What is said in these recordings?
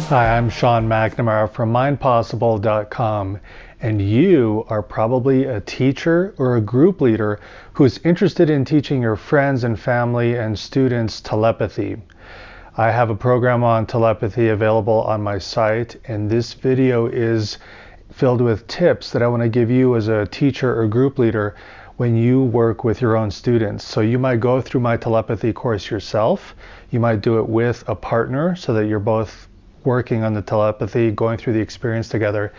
Hi, I'm Sean McNamara from mindpossible.com, and you are probably a teacher or a group leader who's interested in teaching your friends and family and students telepathy. I have a program on telepathy available on my site, and this video is filled with tips that I want to give you as a teacher or group leader when you work with your own students. So you might go through my telepathy course yourself. You might do it with a partner so that you're both working on the telepathy, going through the experience together.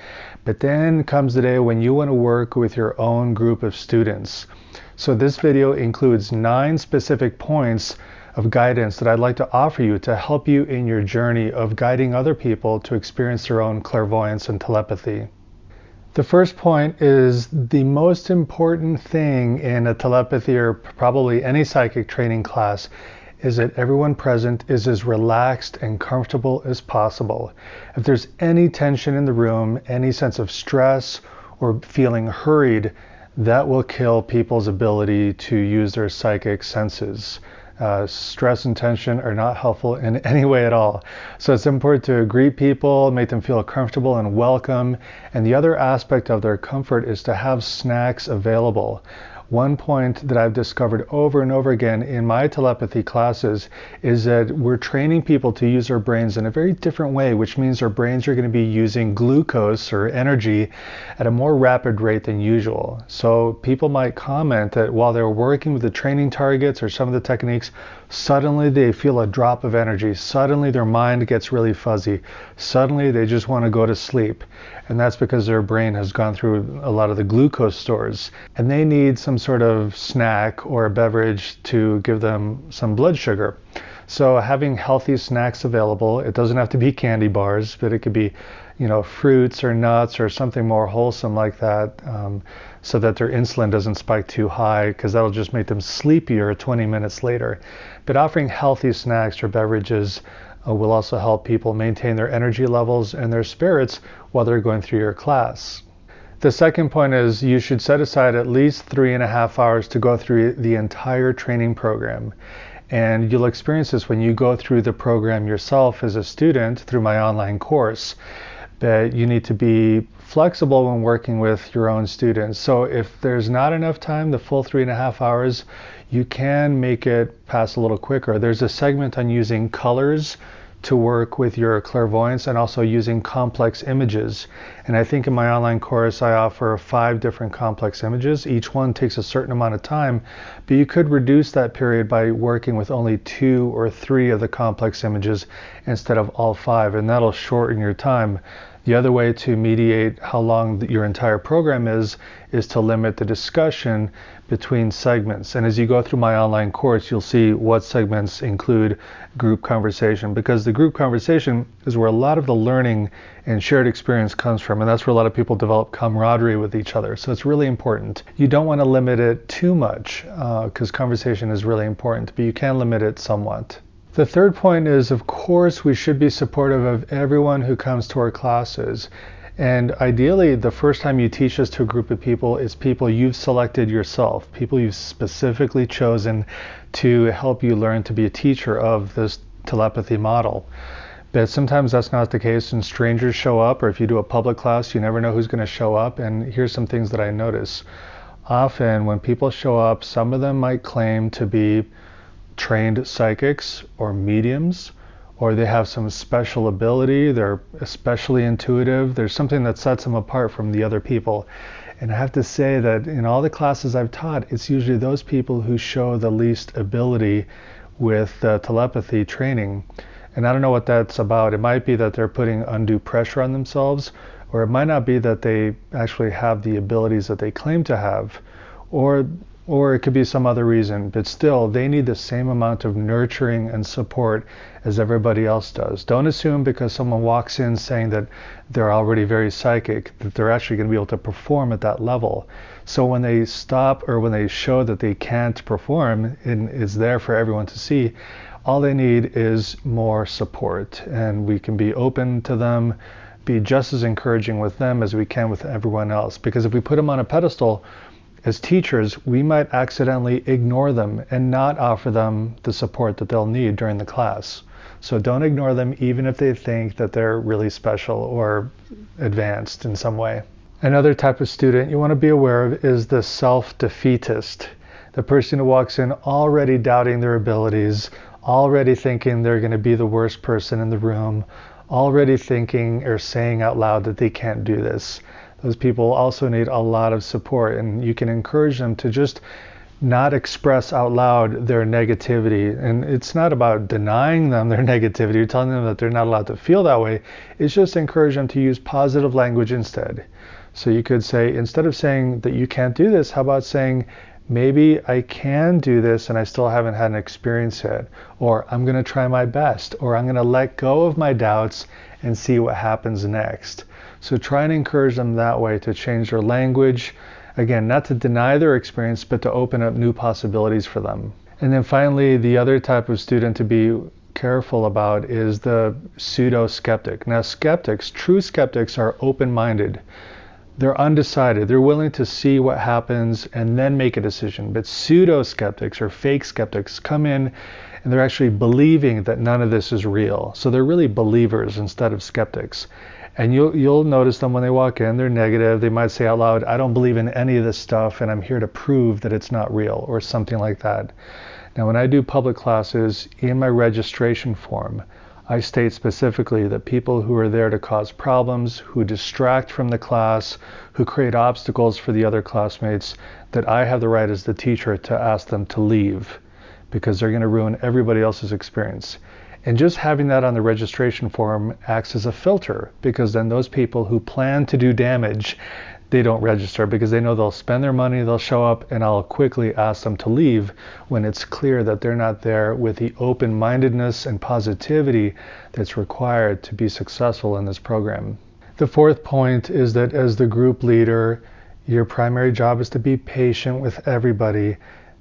But then comes the day when you want to work with your own group of students. So this video includes 9 specific points of guidance that I'd like to offer you to help you in your journey of guiding other people to experience their own clairvoyance and telepathy. The first point is the most important thing in a telepathy or probably any psychic training class is that everyone present is as relaxed and comfortable as possible. If there's any tension in the room, any sense of stress or feeling hurried, that will kill people's ability to use their psychic senses. Stress and tension are not helpful in any way at all. So it's important to greet people, make them feel comfortable and welcome. And the other aspect of their comfort is to have snacks available. One point that I've discovered over and over again in my telepathy classes is that we're training people to use their brains in a very different way, which means their brains are going to be using glucose or energy at a more rapid rate than usual. So people might comment that while they're working with the training targets or some of the techniques, suddenly they feel a drop of energy. Suddenly their mind gets really fuzzy. Suddenly they just want to go to sleep. And that's because their brain has gone through a lot of the glucose stores. And they need some sort of snack or a beverage to give them some blood sugar. So having healthy snacks available, it doesn't have to be candy bars, but it could be, fruits or nuts or something more wholesome like that, so that their insulin doesn't spike too high, because that'll just make them sleepier 20 minutes later. But offering healthy snacks or beverages will also help people maintain their energy levels and their spirits while they're going through your class. The second point is you should set aside at least 3.5 hours to go through the entire training program. And you'll experience this when you go through the program yourself as a student through my online course. But you need to be flexible when working with your own students. So if there's not enough time, the full 3.5 hours, you can make it pass a little quicker. There's a segment on using colors to work with your clairvoyance and also using complex images. And I think in my online course I offer 5 different complex images. Each one takes a certain amount of time, but you could reduce that period by working with only 2 or 3 of the complex images instead of all 5, and that'll shorten your time. The other way to mediate how long your entire program is to limit the discussion between segments. And as you go through my online course, you'll see what segments include group conversation, because the group conversation is where a lot of the learning and shared experience comes from, and that's where a lot of people develop camaraderie with each other. So it's really important. You don't want to limit it too much, because conversation is really important, but you can limit it somewhat. The third point is, of course, we should be supportive of everyone who comes to our classes. And ideally, the first time you teach this to a group of people is people you've selected yourself, people you've specifically chosen to help you learn to be a teacher of this telepathy model. But sometimes that's not the case, and strangers show up, or if you do a public class, you never know who's going to show up. And here's some things that I notice. Often when people show up, some of them might claim to be trained psychics or mediums, or they have some special ability, they're especially intuitive, there's something that sets them apart from the other people. And I have to say that in all the classes I've taught, it's usually those people who show the least ability with telepathy training. And I don't know what that's about. It might be that they're putting undue pressure on themselves, or it might not be that they actually have the abilities that they claim to have, or it could be some other reason, but still, they need the same amount of nurturing and support as everybody else does. Don't assume because someone walks in saying that they're already very psychic, that they're actually going to be able to perform at that level. So when they stop or when they show that they can't perform and it's there for everyone to see, all they need is more support. And we can be open to them, be just as encouraging with them as we can with everyone else. Because if we put them on a pedestal, as teachers, we might accidentally ignore them and not offer them the support that they'll need during the class. So don't ignore them, even if they think that they're really special or advanced in some way. Another type of student you want to be aware of is the self-defeatist. The person who walks in already doubting their abilities, already thinking they're going to be the worst person in the room, already thinking or saying out loud that they can't do this. Those people also need a lot of support, and you can encourage them to just not express out loud their negativity. And it's not about denying them their negativity or telling them that they're not allowed to feel that way. It's just encourage them to use positive language instead. So you could say, instead of saying that you can't do this, how about saying, maybe I can do this and I still haven't had an experience yet, or I'm going to try my best, or I'm going to let go of my doubts and see what happens next. So try and encourage them that way to change their language. Again, not to deny their experience, but to open up new possibilities for them. And then finally, the other type of student to be careful about is the pseudo-skeptic. Now, skeptics, true skeptics, are open-minded. They're undecided. They're willing to see what happens and then make a decision. But pseudo-skeptics or fake skeptics come in and they're actually believing that none of this is real. So they're really believers instead of skeptics. And you'll notice them when they walk in, they're negative. They might say out loud, I don't believe in any of this stuff and I'm here to prove that it's not real, or something like that. Now, when I do public classes, in my registration form, I state specifically that people who are there to cause problems, who distract from the class, who create obstacles for the other classmates, that I have the right as the teacher to ask them to leave, because they're going to ruin everybody else's experience. And just having that on the registration form acts as a filter, because then those people who plan to do damage, they don't register, because they know they'll spend their money, they'll show up, and I'll quickly ask them to leave when it's clear that they're not there with the open-mindedness and positivity that's required to be successful in this program. The fourth point is that as the group leader, your primary job is to be patient with everybody.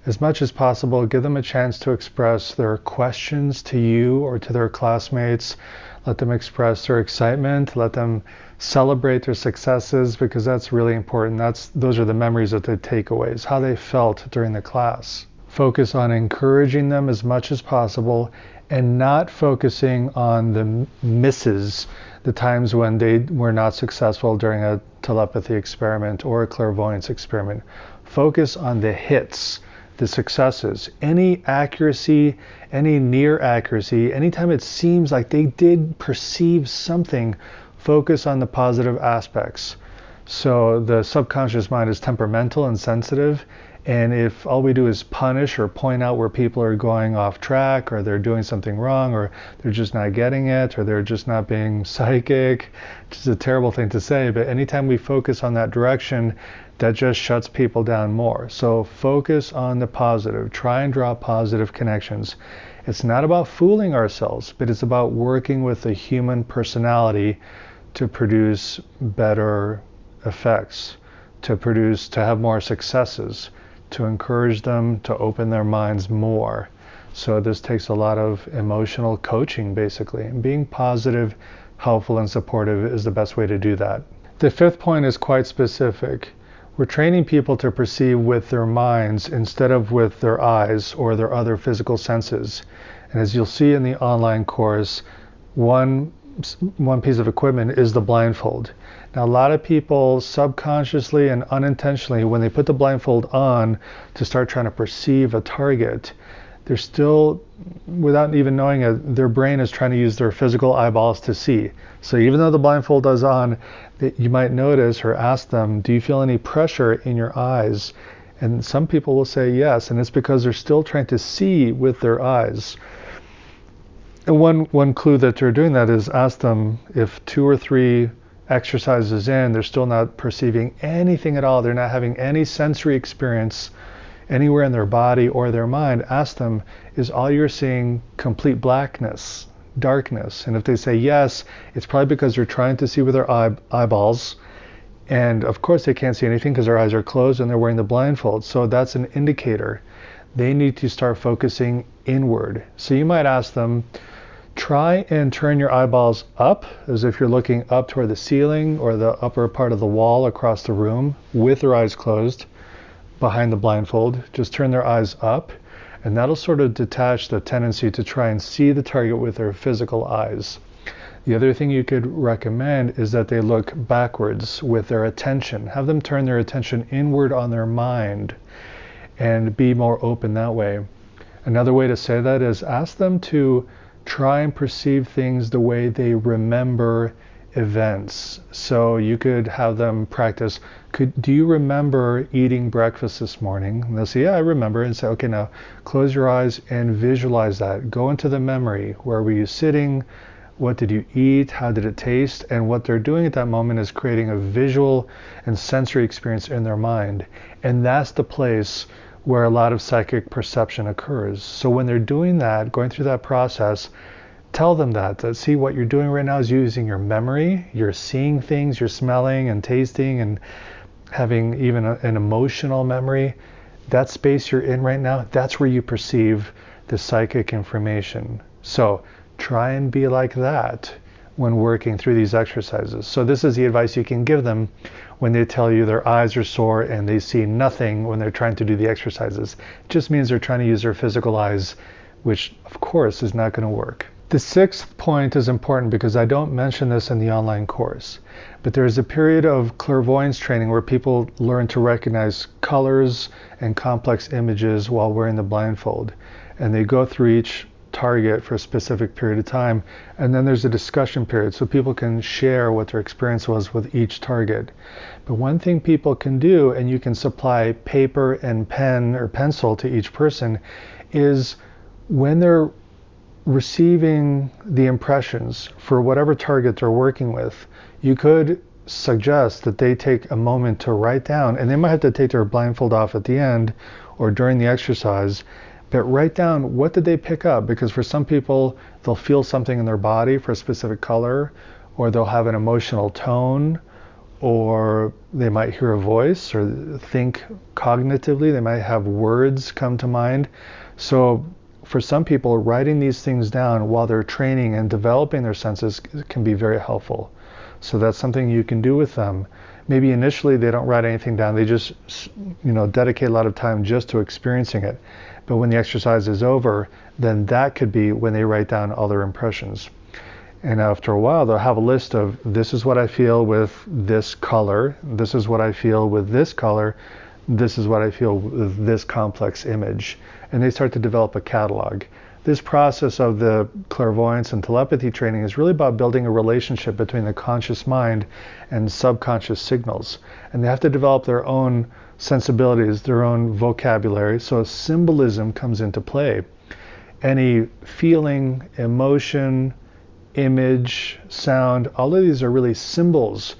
As much as possible, give them a chance to express their questions to you or to their classmates. Let them express their excitement. Let them celebrate their successes, because that's really important. Those are the memories of the takeaways, how they felt during the class. Focus on encouraging them as much as possible and not focusing on the misses, the times when they were not successful during a telepathy experiment or a clairvoyance experiment. Focus on the hits, the successes, any accuracy, any near accuracy, anytime it seems like they did perceive something, focus on the positive aspects. So the subconscious mind is temperamental and sensitive, and if all we do is punish or point out where people are going off track, or they're doing something wrong, or they're just not getting it, or they're just not being psychic, which is a terrible thing to say, but anytime we focus on that direction, that just shuts people down more. So focus on the positive. Try and draw positive connections. It's not about fooling ourselves, but it's about working with the human personality to produce better effects, to have more successes, to encourage them to open their minds more. So this takes a lot of emotional coaching, basically. And being positive, helpful, and supportive is the best way to do that. The fifth point is quite specific. We're training people to perceive with their minds instead of with their eyes or their other physical senses. And as you'll see in the online course, one piece of equipment is the blindfold. Now, a lot of people subconsciously and unintentionally, when they put the blindfold on to start trying to perceive a target, they're still, without even knowing it, their brain is trying to use their physical eyeballs to see. So even though the blindfold is on, you might notice or ask them, do you feel any pressure in your eyes? And some people will say yes, and it's because they're still trying to see with their eyes. And one clue that they're doing that is ask them if 2 or 3 exercises in, they're still not perceiving anything at all. They're not having any sensory experience anywhere in their body or their mind. Ask them, is all you're seeing complete blackness, darkness? And if they say yes, it's probably because they're trying to see with their eyeballs. And of course they can't see anything because their eyes are closed and they're wearing the blindfold. So that's an indicator. They need to start focusing inward. So you might ask them, try and turn your eyeballs up as if you're looking up toward the ceiling or the upper part of the wall across the room with their eyes closed behind the blindfold. Just turn their eyes up And that'll sort of detach the tendency to try and see the target with their physical eyes. The other thing you could recommend is that they look backwards with their attention. Have them turn their attention inward on their mind and be more open that way. Another way to say that is ask them to try and perceive things the way they remember events. So you could have them practice, do you remember eating breakfast this morning? And they'll say, yeah, I remember. And say, okay, now close your eyes and visualize that. Go into the memory. Where were you sitting? What did you eat? How did it taste? And what they're doing at that moment is creating a visual and sensory experience in their mind. And that's the place where a lot of psychic perception occurs. So when they're doing that, going through that process, tell them that see, what you're doing right now is using your memory. You're seeing things, you're smelling and tasting and having even an emotional memory. That space you're in right now, that's where you perceive the psychic information. So try and be like that when working through these exercises. So this is the advice you can give them when they tell you their eyes are sore and they see nothing when they're trying to do the exercises. It just means they're trying to use their physical eyes, which of course is not going to work. The sixth point is important because I don't mention this in the online course, but there's a period of clairvoyance training where people learn to recognize colors and complex images while wearing the blindfold. And they go through each target for a specific period of time, and then there's a discussion period so people can share what their experience was with each target. But one thing people can do, and you can supply paper and pen or pencil to each person, is when they're receiving the impressions for whatever target they're working with, you could suggest that they take a moment to write down, and they might have to take their blindfold off at the end or during the exercise, but write down what did they pick up, because for some people they'll feel something in their body for a specific color, or they'll have an emotional tone, or they might hear a voice or think cognitively, they might have words come to mind. So for some people, writing these things down while they're training and developing their senses can be very helpful. So that's something you can do with them. Maybe initially they don't write anything down, they just dedicate a lot of time just to experiencing it. But when the exercise is over, then that could be when they write down all their impressions. And after a while, they'll have a list of, this is what I feel with this color, this is what I feel with this color, this is what I feel with this complex image. And they start to develop a catalog. This process of the clairvoyance and telepathy training is really about building a relationship between the conscious mind and subconscious signals. And they have to develop their own sensibilities, their own vocabulary, so symbolism comes into play. Any feeling, emotion, image, sound, all of these are really symbols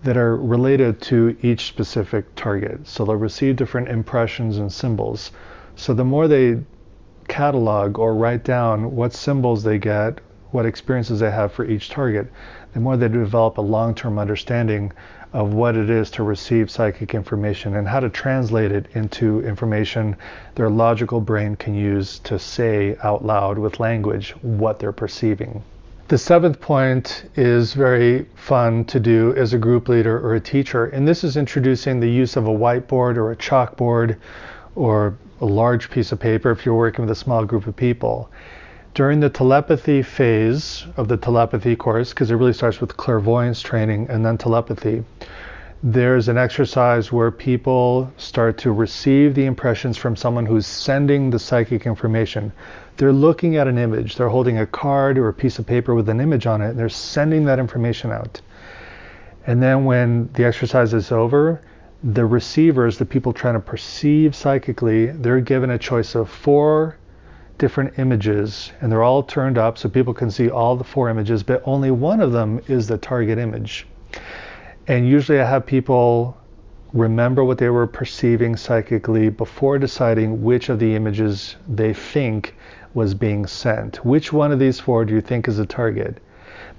that are related to each specific target. So they'll receive different impressions and symbols. So the more they catalog or write down what symbols they get, what experiences they have for each target, the more they develop a long-term understanding of what it is to receive psychic information and how to translate it into information their logical brain can use to say out loud with language what they're perceiving. The seventh point is very fun to do as a group leader or a teacher, and this is introducing the use of a whiteboard or a chalkboard or a large piece of paper if you're working with a small group of people. During the telepathy phase of the telepathy course, because it really starts with clairvoyance training and then telepathy, there's an exercise where people start to receive the impressions from someone who's sending the psychic information. They're looking at an image, they're holding a card or a piece of paper with an image on it, and they're sending that information out. And then when the exercise is over, the receivers, the people trying to perceive psychically, they're given a choice of 4 different images, and they're all turned up so people can see all the 4 images, but only one of them is the target image. And usually I have people remember what they were perceiving psychically before deciding which of the images they think was being sent. Which one of these 4 do you think is the target?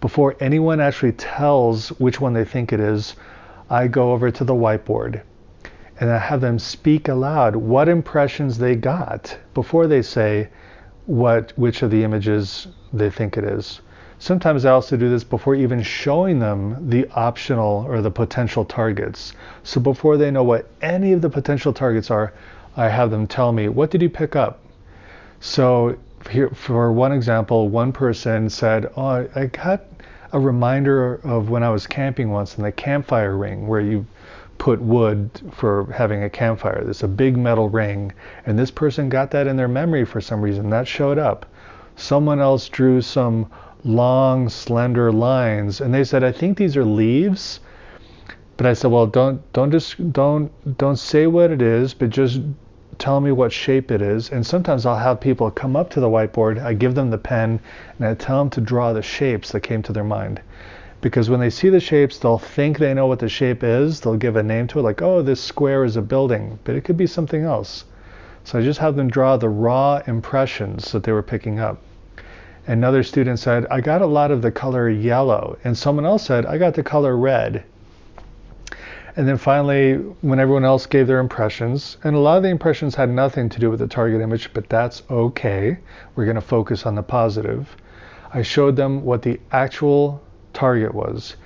Before anyone actually tells which one they think it is, I go over to the whiteboard and I have them speak aloud what impressions they got before they say which of the images they think it is. Sometimes I also do this before even showing them the optional or the potential targets. So before they know what any of the potential targets are, I have them tell me, what did you pick up? So here, for one example, one person said, oh, I got a reminder of when I was camping once in the campfire ring where you put wood for having a campfire. There's a big metal ring, and this person got that in their memory for some reason. That showed up. Someone else drew some long, slender lines, and they said, I think these are leaves. But I said, well, don't say what it is, but just tell me what shape it is. And sometimes I'll have people come up to the whiteboard, I give them the pen, and I tell them to draw the shapes that came to their mind. Because when they see the shapes, they'll think they know what the shape is. They'll give a name to it, like, oh, this square is a building, but it could be something else. So I just have them draw the raw impressions that they were picking up. Another student said, I got a lot of the color yellow. And someone else said, I got the color red. And then finally, when everyone else gave their impressions, and a lot of the impressions had nothing to do with the target image, but that's okay. We're going to focus on the positive. I showed them what the actual target was,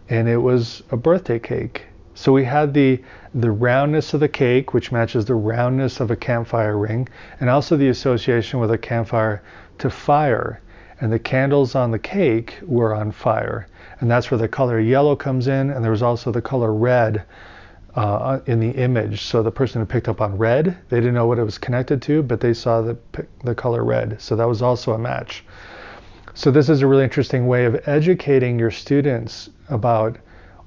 and it was a birthday cake. So we had the roundness of the cake, which matches the roundness of a campfire ring, and also the association with a campfire to fire. And the candles on the cake were on fire. And that's where the color yellow comes in, and there was also the color red in the image. So the person who picked up on red, they didn't know what it was connected to, but they saw the color red. So that was also a match. So this is a really interesting way of educating your students about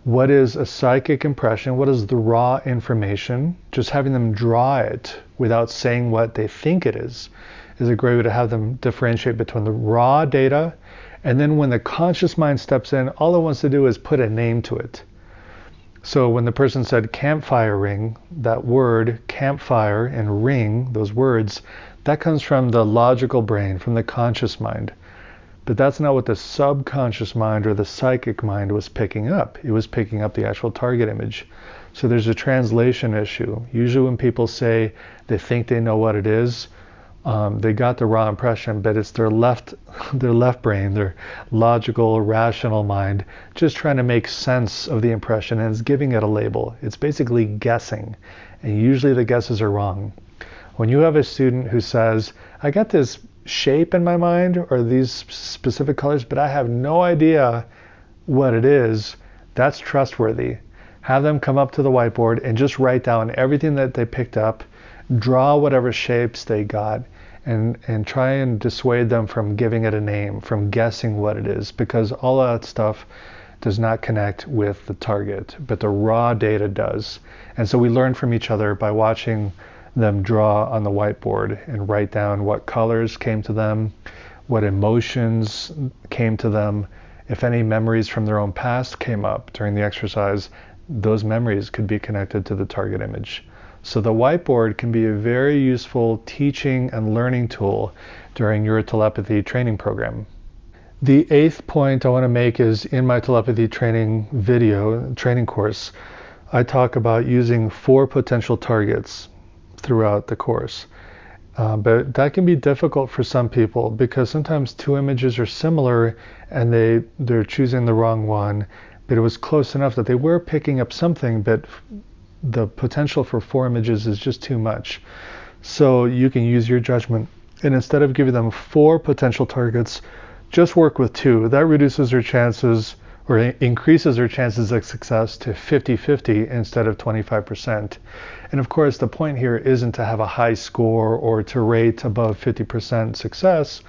what is a psychic impression, what is the raw information. Just having them draw it without saying what they think it is a great way to have them differentiate between the raw data, and then when the conscious mind steps in, all it wants to do is put a name to it. So when the person said campfire ring, that word campfire and ring, those words, that comes from the logical brain, from the conscious mind. But that's not what the subconscious mind or the psychic mind was picking up. It was picking up the actual target image. So there's a translation issue. Usually when people say they think they know what it is, they got the raw impression, but it's their left brain, their logical, rational mind, just trying to make sense of the impression, and it's giving it a label. It's basically guessing, and usually the guesses are wrong. When you have a student who says, I got this shape in my mind, or these specific colors, but I have no idea what it is, that's trustworthy. Have them come up to the whiteboard and just write down everything that they picked up, draw whatever shapes they got, and try and dissuade them from giving it a name, from guessing what it is, because all that stuff does not connect with the target, but the raw data does. And so we learn from each other by watching them draw on the whiteboard and write down what colors came to them, what emotions came to them. If any memories from their own past came up during the exercise, those memories could be connected to the target image. So the whiteboard can be a very useful teaching and learning tool during your telepathy training program. The 8th point I want to make is in my telepathy training course, I talk about using 4 potential targets throughout the course. But that can be difficult for some people because sometimes 2 images are similar and they're choosing the wrong one, but it was close enough that they were picking up something, but the potential for 4 images is just too much. So you can use your judgment, and instead of giving them 4 potential targets, just work with 2. That reduces their chances, or increases their chances of success to 50-50 instead of 25%. And of course, the point here isn't to have a high score or to rate above 50% success.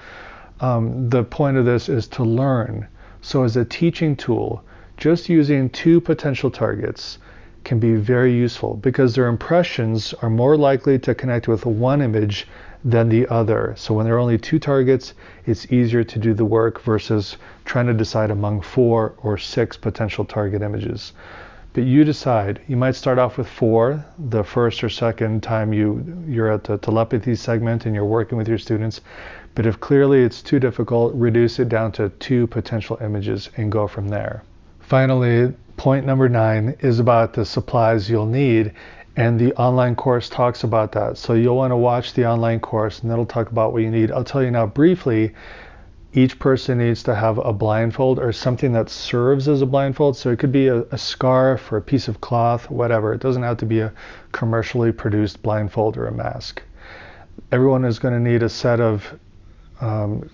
The point of this is to learn. So as a teaching tool, just using 2 potential targets can be very useful because their impressions are more likely to connect with one image than the other. So when there are only 2 targets, it's easier to do the work versus trying to decide among 4 or 6 potential target images. But you decide. You might start off with 4 the first or second time you're at the telepathy segment and you're working with your students. But if clearly it's too difficult, reduce it down to 2 potential images and go from there. Finally, point number 9 is about the supplies you'll need, and the online course talks about that. So you'll want to watch the online course and that'll talk about what you need. I'll tell you now briefly, each person needs to have a blindfold or something that serves as a blindfold. So it could be a scarf or a piece of cloth, whatever. It doesn't have to be a commercially produced blindfold or a mask. Everyone is going to need a set of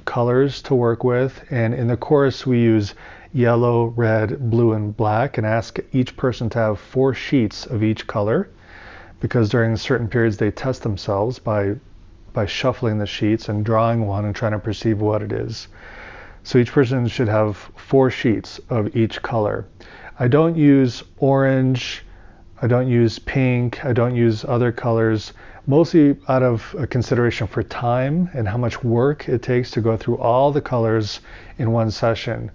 colors to work with, and in the course we use yellow, red, blue, and black, and ask each person to have 4 sheets of each color, because during certain periods they test themselves by shuffling the sheets and drawing one and trying to perceive what it is. So each person should have 4 sheets of each color. I don't use orange, I don't use pink, I don't use other colors, mostly out of a consideration for time and how much work it takes to go through all the colors in one session.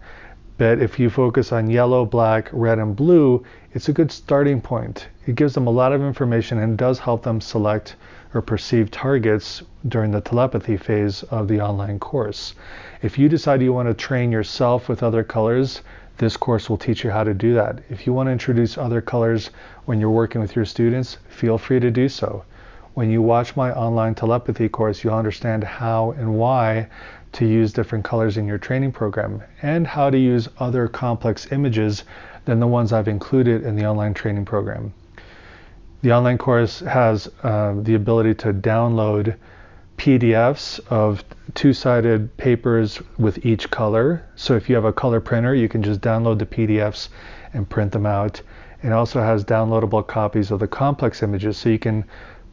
But if you focus on yellow, black, red, and blue, it's a good starting point. It gives them a lot of information and does help them select or perceive targets during the telepathy phase of the online course. If you decide you want to train yourself with other colors, this course will teach you how to do that. If you want to introduce other colors when you're working with your students, feel free to do so. When you watch my online telepathy course, you'll understand how and why to use different colors in your training program, and how to use other complex images than the ones I've included in the online training program. The online course has the ability to download PDFs of 2-sided papers with each color. So if you have a color printer, you can just download the PDFs and print them out. It also has downloadable copies of the complex images, so you can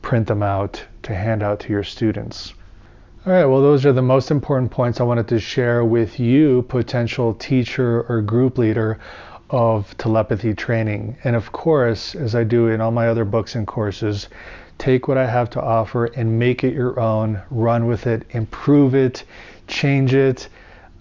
print them out to hand out to your students. All right, well, those are the most important points I wanted to share with you, potential teacher or group leader of telepathy training. And of course, as I do in all my other books and courses, take what I have to offer and make it your own, run with it, improve it, change it.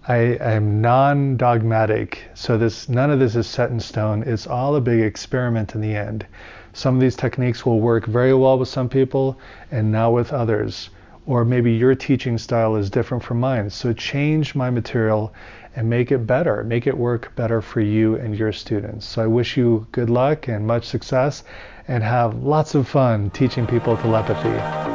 I'm non-dogmatic, so none of this is set in stone. It's all a big experiment in the end. Some of these techniques will work very well with some people and not with others. Or maybe your teaching style is different from mine. So change my material and make it better, make it work better for you and your students. So I wish you good luck and much success, and have lots of fun teaching people telepathy.